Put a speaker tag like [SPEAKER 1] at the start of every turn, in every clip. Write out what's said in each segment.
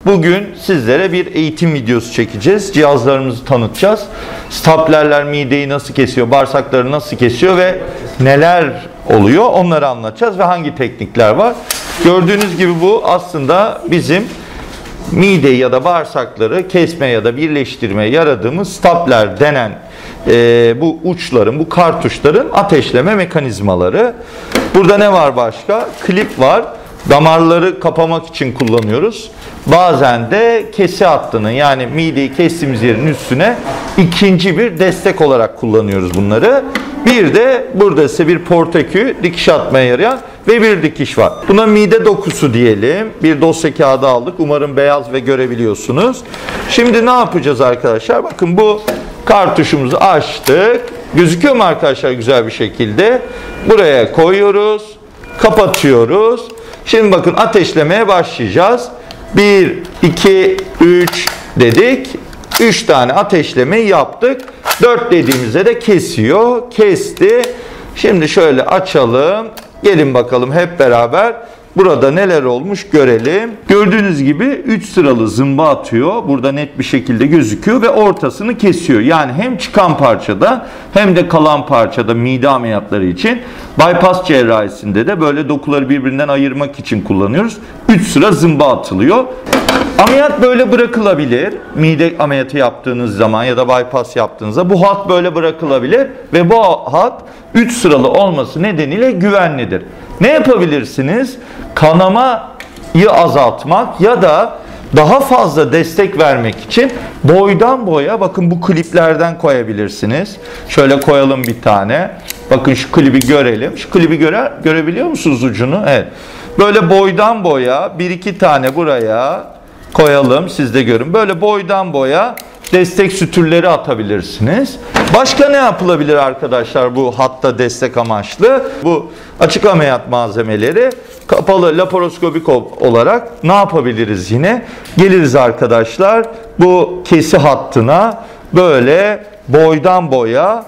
[SPEAKER 1] Bugün sizlere bir eğitim videosu çekeceğiz. Cihazlarımızı tanıtacağız. Staplerler mideyi nasıl kesiyor, bağırsakları nasıl kesiyor ve neler oluyor onları anlatacağız ve hangi teknikler var. Gördüğünüz gibi bu aslında bizim mideyi ya da bağırsakları kesme ya da birleştirmeye yaradığımız stapler denen bu uçların, bu kartuşların ateşleme mekanizmaları. Burada ne var başka? Klip var. Damarları kapamak için kullanıyoruz. Bazen de kesi hattının, yani mideyi kestiğimiz yerin üstüne ikinci bir destek olarak kullanıyoruz bunları. Bir de burada ise bir portakü, dikiş atmaya yarayan ve bir dikiş var. Buna mide dokusu diyelim. Bir dosya kağıdı aldık. Umarım beyaz ve görebiliyorsunuz. Şimdi ne yapacağız arkadaşlar? Bakın bu kartuşumuzu açtık. Gözüküyor mu arkadaşlar güzel bir şekilde? Buraya koyuyoruz. Kapatıyoruz. Şimdi bakın ateşlemeye başlayacağız. 1, 2, 3 dedik. 3 tane ateşlemeyi yaptık. 4 dediğimizde de kesiyor. Kesti. Şimdi şöyle açalım. Gelin bakalım hep beraber. Burada neler olmuş görelim. Gördüğünüz gibi 3 sıralı zımba atıyor. Burada net bir şekilde gözüküyor ve ortasını kesiyor. Yani hem çıkan parçada hem de kalan parçada mide ameliyatları için bypass cerrahisinde de böyle dokuları birbirinden ayırmak için kullanıyoruz. 3 sıra zımba atılıyor. Ameliyat böyle bırakılabilir. Mide ameliyatı yaptığınız zaman ya da bypass yaptığınızda bu hat böyle bırakılabilir ve bu hat 3 sıralı olması nedeniyle güvenlidir. Ne yapabilirsiniz? Kanamayı azaltmak ya da daha fazla destek vermek için boydan boya, bakın bu kliplerden koyabilirsiniz. Şöyle koyalım bir tane. Bakın şu klibi görelim. Şu klibi görebiliyor musunuz ucunu? Evet. Böyle boydan boya 1-2 tane buraya koyalım. Siz de görün. Böyle boydan boya destek sütürleri atabilirsiniz. Başka ne yapılabilir arkadaşlar bu hatta destek amaçlı? Bu açık ameliyat malzemeleri kapalı laparoskopik olarak ne yapabiliriz yine? Geliriz arkadaşlar bu kesi hattına böyle boydan boya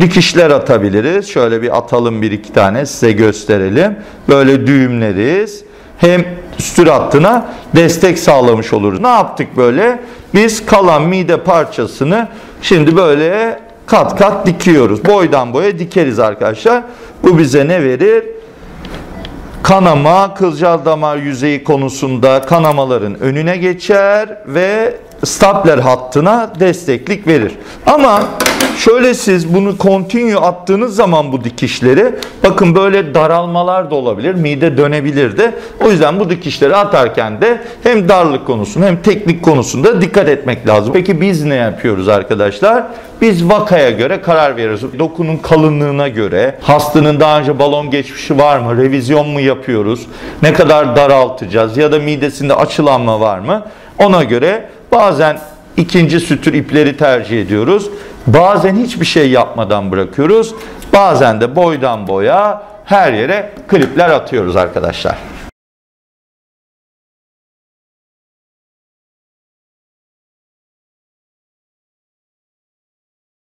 [SPEAKER 1] dikişler atabiliriz. Şöyle bir atalım 1-2 tane size gösterelim. Böyle düğümleriz. Hem sütür hattına destek sağlamış oluruz. Ne yaptık böyle? Biz kalan mide parçasını şimdi böyle kat kat dikiyoruz. Boydan boya dikeriz arkadaşlar. Bu bize ne verir? Kanama, kılcal damar yüzeyi konusunda kanamaların önüne geçer ve stapler hattına desteklik verir. Ama şöyle siz bunu continue attığınız zaman bu dikişleri, bakın böyle daralmalar da olabilir, mide dönebilir de. O yüzden bu dikişleri atarken de hem darlık konusunda hem teknik konusunda dikkat etmek lazım. Peki biz ne yapıyoruz arkadaşlar? Biz vakaya göre karar veriyoruz. Dokunun kalınlığına göre, hastanın daha önce balon geçmişi var mı, revizyon mu yapıyoruz, ne kadar daraltacağız ya da midesinde açılanma var mı? Ona göre bazen ikinci sütür ipleri tercih ediyoruz. Bazen hiçbir şey yapmadan bırakıyoruz. Bazen de boydan boya her yere klipler atıyoruz arkadaşlar.